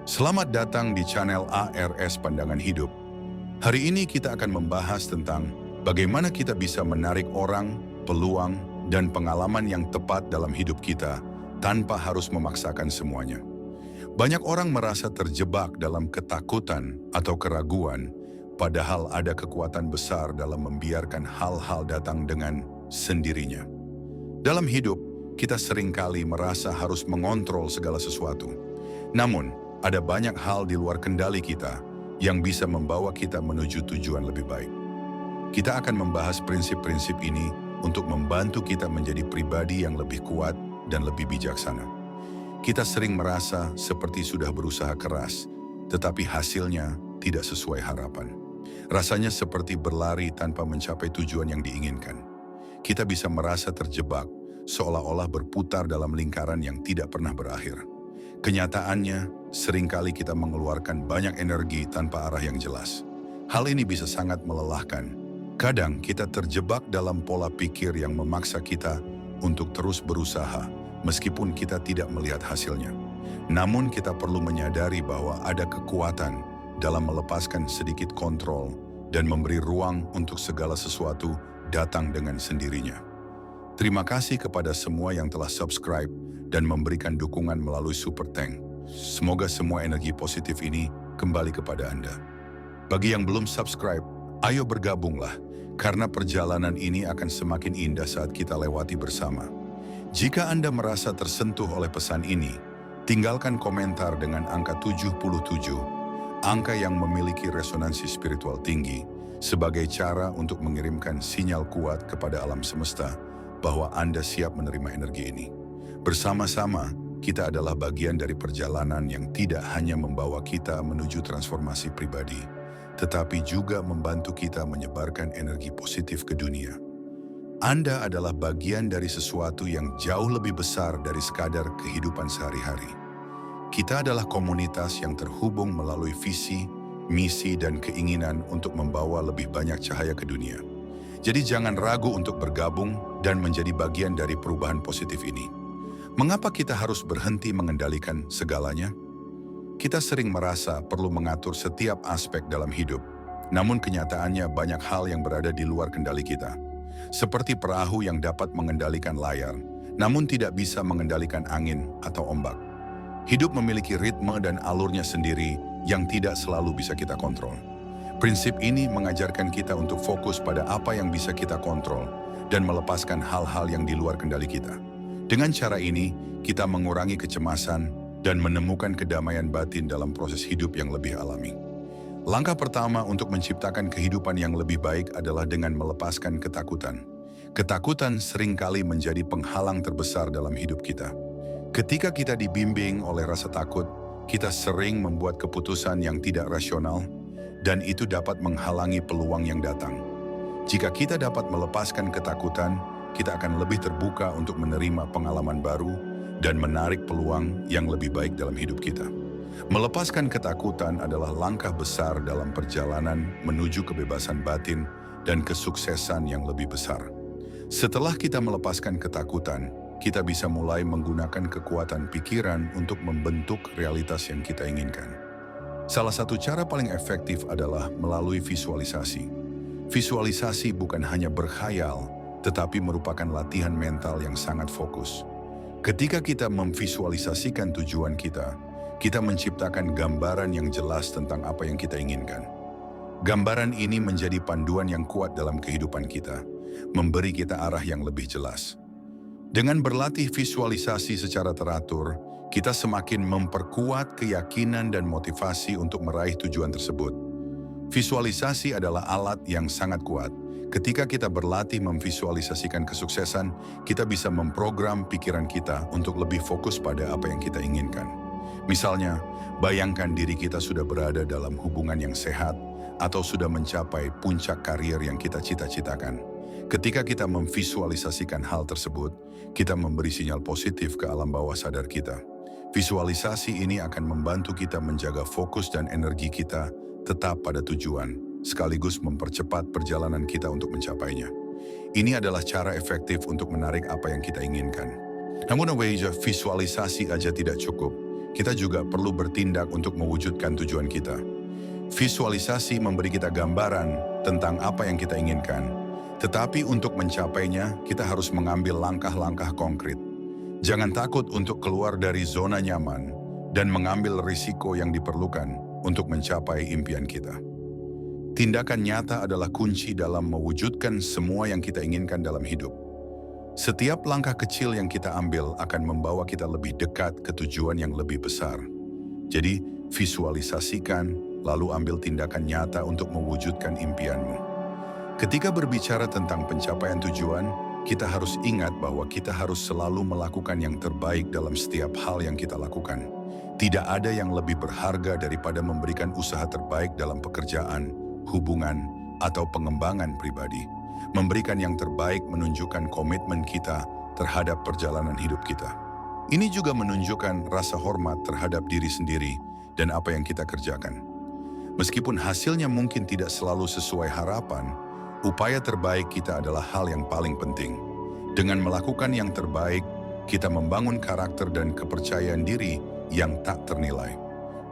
Selamat datang di channel ARS Pandangan Hidup. Hari ini kita akan membahas tentang bagaimana kita bisa menarik orang, peluang, dan pengalaman yang tepat dalam hidup kita tanpa harus memaksakan semuanya. Banyak orang merasa terjebak dalam ketakutan atau keraguan, padahal ada kekuatan besar dalam membiarkan hal-hal datang dengan sendirinya. Dalam hidup, kita seringkali merasa harus mengontrol segala sesuatu. Namun, ada banyak hal di luar kendali kita yang bisa membawa kita menuju tujuan lebih baik. Kita akan membahas prinsip-prinsip ini untuk membantu kita menjadi pribadi yang lebih kuat dan lebih bijaksana. Kita sering merasa seperti sudah berusaha keras, tetapi hasilnya tidak sesuai harapan. Rasanya seperti berlari tanpa mencapai tujuan yang diinginkan. Kita bisa merasa terjebak, seolah-olah berputar dalam lingkaran yang tidak pernah berakhir. Kenyataannya, seringkali kita mengeluarkan banyak energi tanpa arah yang jelas. Hal ini bisa sangat melelahkan. Kadang kita terjebak dalam pola pikir yang memaksa kita untuk terus berusaha, meskipun kita tidak melihat hasilnya. Namun kita perlu menyadari bahwa ada kekuatan dalam melepaskan sedikit kontrol dan memberi ruang untuk segala sesuatu datang dengan sendirinya. Terima kasih kepada semua yang telah subscribe dan memberikan dukungan melalui Super Thank. Semoga semua energi positif ini kembali kepada Anda. Bagi yang belum subscribe, ayo bergabunglah, karena perjalanan ini akan semakin indah saat kita lewati bersama. Jika Anda merasa tersentuh oleh pesan ini, tinggalkan komentar dengan angka 77, angka yang memiliki resonansi spiritual tinggi, sebagai cara untuk mengirimkan sinyal kuat kepada alam semesta bahwa Anda siap menerima energi ini. Bersama-sama, kita adalah bagian dari perjalanan yang tidak hanya membawa kita menuju transformasi pribadi, tetapi juga membantu kita menyebarkan energi positif ke dunia. Anda adalah bagian dari sesuatu yang jauh lebih besar dari sekadar kehidupan sehari-hari. Kita adalah komunitas yang terhubung melalui visi, misi, dan keinginan untuk membawa lebih banyak cahaya ke dunia. Jadi jangan ragu untuk bergabung dan menjadi bagian dari perubahan positif ini. Mengapa kita harus berhenti mengendalikan segalanya? Kita sering merasa perlu mengatur setiap aspek dalam hidup, namun kenyataannya banyak hal yang berada di luar kendali kita. Seperti perahu yang dapat mengendalikan layar, namun tidak bisa mengendalikan angin atau ombak. Hidup memiliki ritme dan alurnya sendiri yang tidak selalu bisa kita kontrol. Prinsip ini mengajarkan kita untuk fokus pada apa yang bisa kita kontrol dan melepaskan hal-hal yang di luar kendali kita. Dengan cara ini, kita mengurangi kecemasan dan menemukan kedamaian batin dalam proses hidup yang lebih alami. Langkah pertama untuk menciptakan kehidupan yang lebih baik adalah dengan melepaskan ketakutan. Ketakutan seringkali menjadi penghalang terbesar dalam hidup kita. Ketika kita dibimbing oleh rasa takut, kita sering membuat keputusan yang tidak rasional, dan itu dapat menghalangi peluang yang datang. Jika kita dapat melepaskan ketakutan, kita akan lebih terbuka untuk menerima pengalaman baru dan menarik peluang yang lebih baik dalam hidup kita. Melepaskan ketakutan adalah langkah besar dalam perjalanan menuju kebebasan batin dan kesuksesan yang lebih besar. Setelah kita melepaskan ketakutan, kita bisa mulai menggunakan kekuatan pikiran untuk membentuk realitas yang kita inginkan. Salah satu cara paling efektif adalah melalui visualisasi. Visualisasi bukan hanya berkhayal, tetapi merupakan latihan mental yang sangat fokus. Ketika kita memvisualisasikan tujuan kita, kita menciptakan gambaran yang jelas tentang apa yang kita inginkan. Gambaran ini menjadi panduan yang kuat dalam kehidupan kita, memberi kita arah yang lebih jelas. Dengan berlatih visualisasi secara teratur, kita semakin memperkuat keyakinan dan motivasi untuk meraih tujuan tersebut. Visualisasi adalah alat yang sangat kuat. Ketika kita berlatih memvisualisasikan kesuksesan, kita bisa memprogram pikiran kita untuk lebih fokus pada apa yang kita inginkan. Misalnya, bayangkan diri kita sudah berada dalam hubungan yang sehat atau sudah mencapai puncak karir yang kita cita-citakan. Ketika kita memvisualisasikan hal tersebut, kita memberi sinyal positif ke alam bawah sadar kita. Visualisasi ini akan membantu kita menjaga fokus dan energi kita tetap pada tujuan, sekaligus mempercepat perjalanan kita untuk mencapainya. Ini adalah cara efektif untuk menarik apa yang kita inginkan. Namun visualisasi aja tidak cukup. kita juga perlu bertindak untuk mewujudkan tujuan kita. Visualisasi memberi kita gambaran tentang apa yang kita inginkan, tetapi untuk mencapainya, kita harus mengambil langkah-langkah konkret. Jangan takut untuk keluar dari zona nyaman dan mengambil risiko yang diperlukan untuk mencapai impian kita. Tindakan nyata adalah kunci dalam mewujudkan semua yang kita inginkan dalam hidup. Setiap langkah kecil yang kita ambil akan membawa kita lebih dekat ke tujuan yang lebih besar. Jadi, visualisasikan, lalu ambil tindakan nyata untuk mewujudkan impianmu. Ketika berbicara tentang pencapaian tujuan, kita harus ingat bahwa kita harus selalu melakukan yang terbaik dalam setiap hal yang kita lakukan. Tidak ada yang lebih berharga daripada memberikan usaha terbaik dalam pekerjaan, hubungan, atau pengembangan pribadi. Memberikan yang terbaik menunjukkan komitmen kita terhadap perjalanan hidup kita. Ini juga menunjukkan rasa hormat terhadap diri sendiri dan apa yang kita kerjakan. Meskipun hasilnya mungkin tidak selalu sesuai harapan, upaya terbaik kita adalah hal yang paling penting. Dengan melakukan yang terbaik, kita membangun karakter dan kepercayaan diri yang tak ternilai.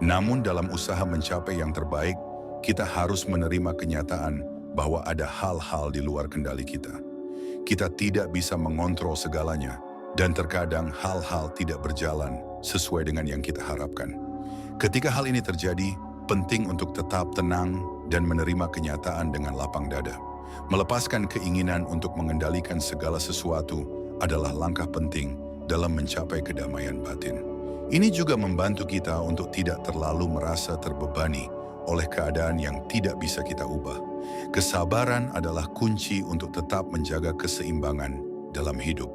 Namun dalam usaha mencapai yang terbaik, kita harus menerima kenyataan bahwa ada hal-hal di luar kendali kita. Kita tidak bisa mengontrol segalanya, dan terkadang hal-hal tidak berjalan sesuai dengan yang kita harapkan. Ketika hal ini terjadi, penting untuk tetap tenang dan menerima kenyataan dengan lapang dada. Melepaskan keinginan untuk mengendalikan segala sesuatu adalah langkah penting dalam mencapai kedamaian batin. Ini juga membantu kita untuk tidak terlalu merasa terbebani oleh keadaan yang tidak bisa kita ubah. Kesabaran adalah kunci untuk tetap menjaga keseimbangan dalam hidup.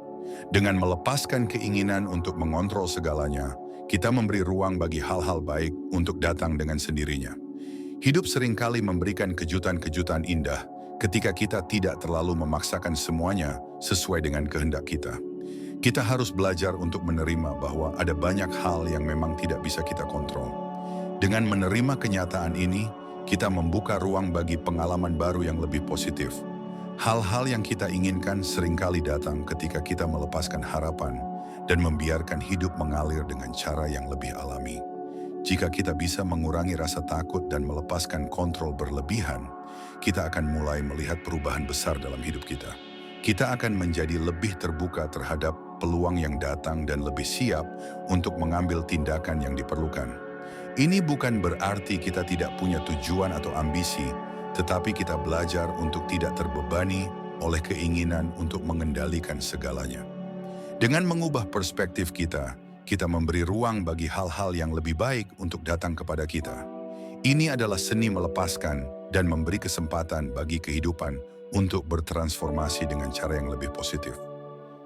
Dengan melepaskan keinginan untuk mengontrol segalanya, kita memberi ruang bagi hal-hal baik untuk datang dengan sendirinya. Hidup seringkali memberikan kejutan-kejutan indah ketika kita tidak terlalu memaksakan semuanya sesuai dengan kehendak kita. Kita harus belajar untuk menerima bahwa ada banyak hal yang memang tidak bisa kita kontrol. Dengan menerima kenyataan ini, kita membuka ruang bagi pengalaman baru yang lebih positif. Hal-hal yang kita inginkan seringkali datang ketika kita melepaskan harapan dan membiarkan hidup mengalir dengan cara yang lebih alami. Jika kita bisa mengurangi rasa takut dan melepaskan kontrol berlebihan, kita akan mulai melihat perubahan besar dalam hidup kita. Kita akan menjadi lebih terbuka terhadap peluang yang datang dan lebih siap untuk mengambil tindakan yang diperlukan. Ini bukan berarti kita tidak punya tujuan atau ambisi, tetapi kita belajar untuk tidak terbebani oleh keinginan untuk mengendalikan segalanya. Dengan mengubah perspektif kita memberi ruang bagi hal-hal yang lebih baik untuk datang kepada kita. Ini adalah seni melepaskan dan memberi kesempatan bagi kehidupan untuk bertransformasi dengan cara yang lebih positif.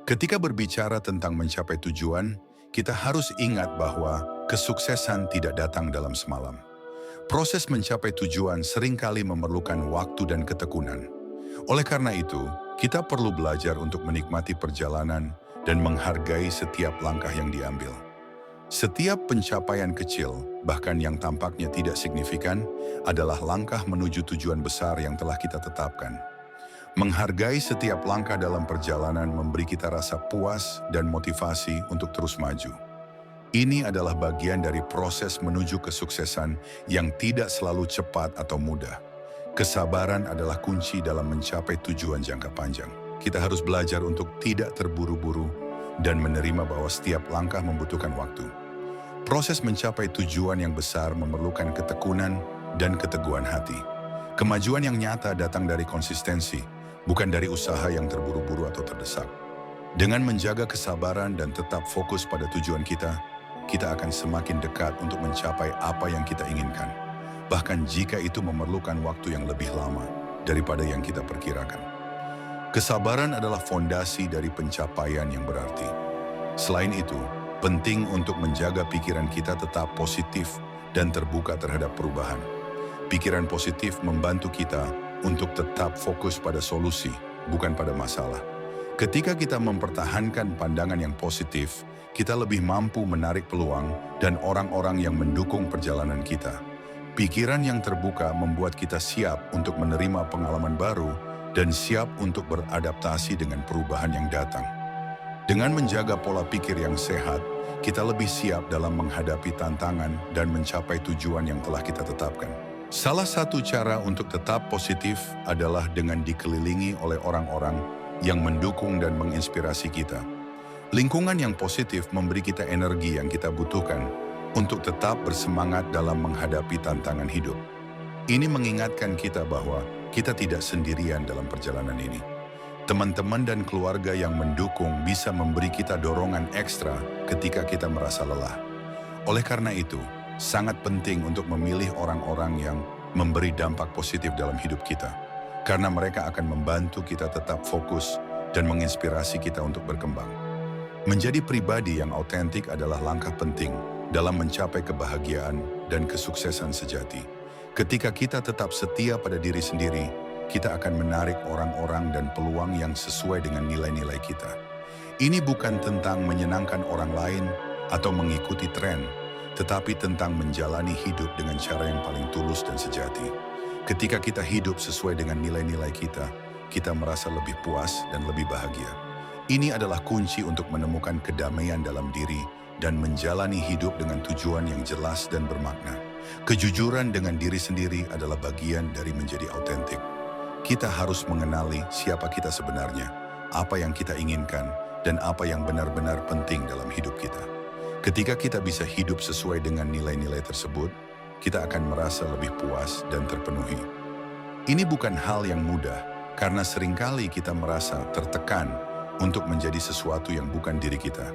Ketika berbicara tentang mencapai tujuan, kita harus ingat bahwa kesuksesan tidak datang dalam semalam. Proses mencapai tujuan seringkali memerlukan waktu dan ketekunan. Oleh karena itu, kita perlu belajar untuk menikmati perjalanan dan menghargai setiap langkah yang diambil. Setiap pencapaian kecil, bahkan yang tampaknya tidak signifikan, adalah langkah menuju tujuan besar yang telah kita tetapkan. Menghargai setiap langkah dalam perjalanan memberi kita rasa puas dan motivasi untuk terus maju. Ini adalah bagian dari proses menuju kesuksesan yang tidak selalu cepat atau mudah. Kesabaran adalah kunci dalam mencapai tujuan jangka panjang. Kita harus belajar untuk tidak terburu-buru dan menerima bahwa setiap langkah membutuhkan waktu. Proses mencapai tujuan yang besar memerlukan ketekunan dan keteguhan hati. Kemajuan yang nyata datang dari konsistensi, bukan dari usaha yang terburu-buru atau terdesak. Dengan menjaga kesabaran dan tetap fokus pada tujuan kita akan semakin dekat untuk mencapai apa yang kita inginkan. Bahkan jika itu memerlukan waktu yang lebih lama daripada yang kita perkirakan. Kesabaran adalah fondasi dari pencapaian yang berarti. Selain itu, penting untuk menjaga pikiran kita tetap positif dan terbuka terhadap perubahan. Pikiran positif membantu kita untuk tetap fokus pada solusi, bukan pada masalah. Ketika kita mempertahankan pandangan yang positif, kita lebih mampu menarik peluang dan orang-orang yang mendukung perjalanan kita. Pikiran yang terbuka membuat kita siap untuk menerima pengalaman baru dan siap untuk beradaptasi dengan perubahan yang datang. Dengan menjaga pola pikir yang sehat, kita lebih siap dalam menghadapi tantangan dan mencapai tujuan yang telah kita tetapkan. Salah satu cara untuk tetap positif adalah dengan dikelilingi oleh orang-orang yang mendukung dan menginspirasi kita. Lingkungan yang positif memberi kita energi yang kita butuhkan untuk tetap bersemangat dalam menghadapi tantangan hidup. Ini mengingatkan kita bahwa kita tidak sendirian dalam perjalanan ini. Teman-teman dan keluarga yang mendukung bisa memberi kita dorongan ekstra ketika kita merasa lelah. Oleh karena itu, sangat penting untuk memilih orang-orang yang memberi dampak positif dalam hidup kita, karena mereka akan membantu kita tetap fokus dan menginspirasi kita untuk berkembang. Menjadi pribadi yang autentik adalah langkah penting dalam mencapai kebahagiaan dan kesuksesan sejati. Ketika kita tetap setia pada diri sendiri, kita akan menarik orang-orang dan peluang yang sesuai dengan nilai-nilai kita. Ini bukan tentang menyenangkan orang lain atau mengikuti tren, tetapi tentang menjalani hidup dengan cara yang paling tulus dan sejati. Ketika kita hidup sesuai dengan nilai-nilai kita merasa lebih puas dan lebih bahagia. Ini adalah kunci untuk menemukan kedamaian dalam diri dan menjalani hidup dengan tujuan yang jelas dan bermakna. Kejujuran dengan diri sendiri adalah bagian dari menjadi autentik. Kita harus mengenali siapa kita sebenarnya, apa yang kita inginkan, dan apa yang benar-benar penting dalam hidup kita. Ketika kita bisa hidup sesuai dengan nilai-nilai tersebut, kita akan merasa lebih puas dan terpenuhi. Ini bukan hal yang mudah, karena seringkali kita merasa tertekan untuk menjadi sesuatu yang bukan diri kita.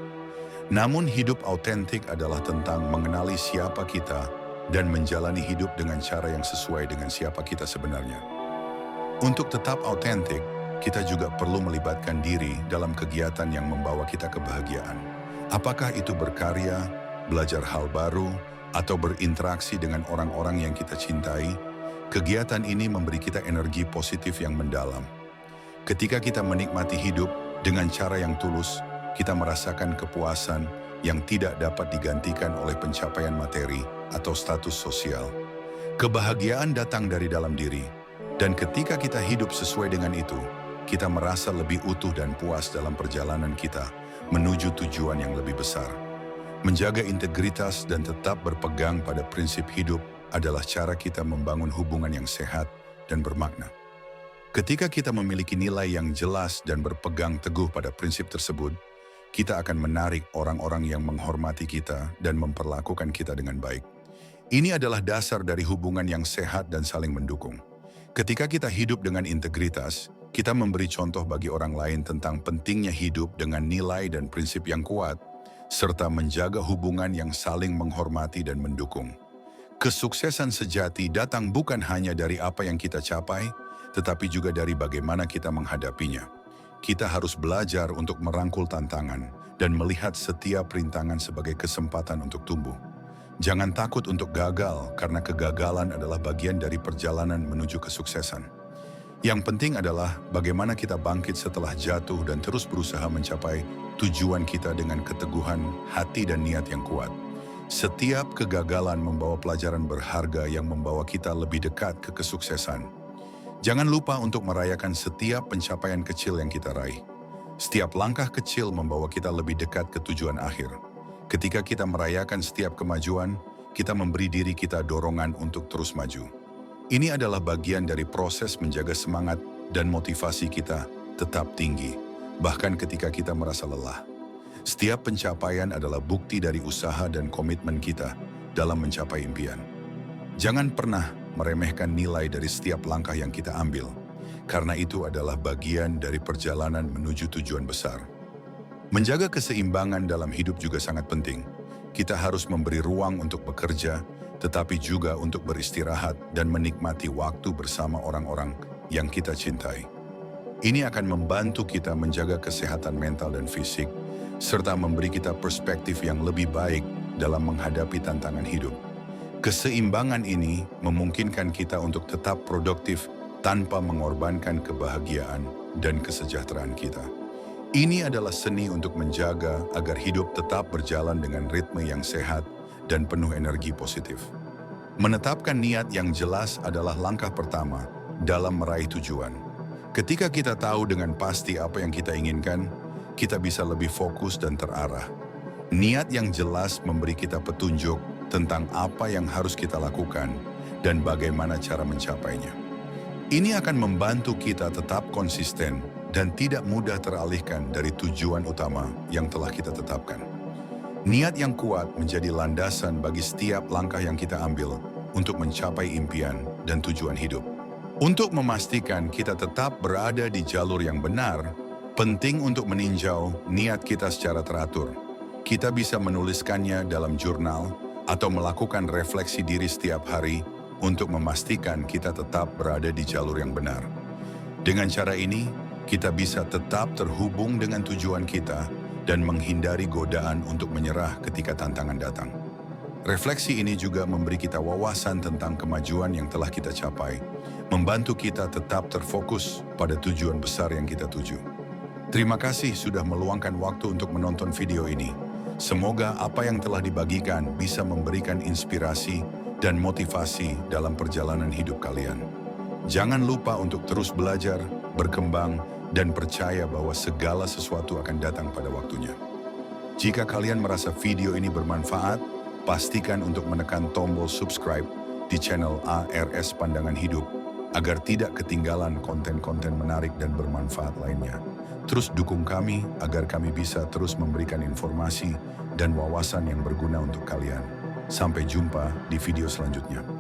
Namun hidup autentik adalah tentang mengenali siapa kita dan menjalani hidup dengan cara yang sesuai dengan siapa kita sebenarnya. Untuk tetap autentik, kita juga perlu melibatkan diri dalam kegiatan yang membawa kita kebahagiaan. Apakah itu berkarya, belajar hal baru, atau berinteraksi dengan orang-orang yang kita cintai, kegiatan ini memberi kita energi positif yang mendalam. Ketika kita menikmati hidup dengan cara yang tulus, kita merasakan kepuasan yang tidak dapat digantikan oleh pencapaian materi atau status sosial. Kebahagiaan datang dari dalam diri, dan ketika kita hidup sesuai dengan itu, kita merasa lebih utuh dan puas dalam perjalanan kita menuju tujuan yang lebih besar. Menjaga integritas dan tetap berpegang pada prinsip hidup adalah cara kita membangun hubungan yang sehat dan bermakna. Ketika kita memiliki nilai yang jelas dan berpegang teguh pada prinsip tersebut, kita akan menarik orang-orang yang menghormati kita dan memperlakukan kita dengan baik. Ini adalah dasar dari hubungan yang sehat dan saling mendukung. Ketika kita hidup dengan integritas, kita memberi contoh bagi orang lain tentang pentingnya hidup dengan nilai dan prinsip yang kuat, serta menjaga hubungan yang saling menghormati dan mendukung. Kesuksesan sejati datang bukan hanya dari apa yang kita capai, tetapi juga dari bagaimana kita menghadapinya. Kita harus belajar untuk merangkul tantangan dan melihat setiap rintangan sebagai kesempatan untuk tumbuh. Jangan takut untuk gagal, karena kegagalan adalah bagian dari perjalanan menuju kesuksesan. Yang penting adalah bagaimana kita bangkit setelah jatuh dan terus berusaha mencapai tujuan kita dengan keteguhan hati dan niat yang kuat. Setiap kegagalan membawa pelajaran berharga yang membawa kita lebih dekat ke kesuksesan. Jangan lupa untuk merayakan setiap pencapaian kecil yang kita raih. Setiap langkah kecil membawa kita lebih dekat ke tujuan akhir. Ketika kita merayakan setiap kemajuan, kita memberi diri kita dorongan untuk terus maju. Ini adalah bagian dari proses menjaga semangat dan motivasi kita tetap tinggi, bahkan ketika kita merasa lelah. Setiap pencapaian adalah bukti dari usaha dan komitmen kita dalam mencapai impian. Jangan pernah meremehkan nilai dari setiap langkah yang kita ambil, karena itu adalah bagian dari perjalanan menuju tujuan besar. Menjaga keseimbangan dalam hidup juga sangat penting. Kita harus memberi ruang untuk bekerja, tetapi juga untuk beristirahat dan menikmati waktu bersama orang-orang yang kita cintai. Ini akan membantu kita menjaga kesehatan mental dan fisik, serta memberi kita perspektif yang lebih baik dalam menghadapi tantangan hidup. Keseimbangan ini memungkinkan kita untuk tetap produktif tanpa mengorbankan kebahagiaan dan kesejahteraan kita. Ini adalah seni untuk menjaga agar hidup tetap berjalan dengan ritme yang sehat dan penuh energi positif. Menetapkan niat yang jelas adalah langkah pertama dalam meraih tujuan. Ketika kita tahu dengan pasti apa yang kita inginkan, kita bisa lebih fokus dan terarah. Niat yang jelas memberi kita petunjuk tentang apa yang harus kita lakukan dan bagaimana cara mencapainya. Ini akan membantu kita tetap konsisten dan tidak mudah teralihkan dari tujuan utama yang telah kita tetapkan. Niat yang kuat menjadi landasan bagi setiap langkah yang kita ambil untuk mencapai impian dan tujuan hidup. Untuk memastikan kita tetap berada di jalur yang benar, penting untuk meninjau niat kita secara teratur. Kita bisa menuliskannya dalam jurnal atau melakukan refleksi diri setiap hari untuk memastikan kita tetap berada di jalur yang benar. Dengan cara ini, kita bisa tetap terhubung dengan tujuan kita dan menghindari godaan untuk menyerah ketika tantangan datang. Refleksi ini juga memberi kita wawasan tentang kemajuan yang telah kita capai, membantu kita tetap terfokus pada tujuan besar yang kita tuju. Terima kasih sudah meluangkan waktu untuk menonton video ini. Semoga apa yang telah dibagikan bisa memberikan inspirasi dan motivasi dalam perjalanan hidup kalian. Jangan lupa untuk terus belajar, berkembang, dan percaya bahwa segala sesuatu akan datang pada waktunya. Jika kalian merasa video ini bermanfaat, pastikan untuk menekan tombol subscribe di channel ARS Pandangan Hidup agar tidak ketinggalan konten-konten menarik dan bermanfaat lainnya. Terus dukung kami agar kami bisa terus memberikan informasi dan wawasan yang berguna untuk kalian. Sampai jumpa di video selanjutnya.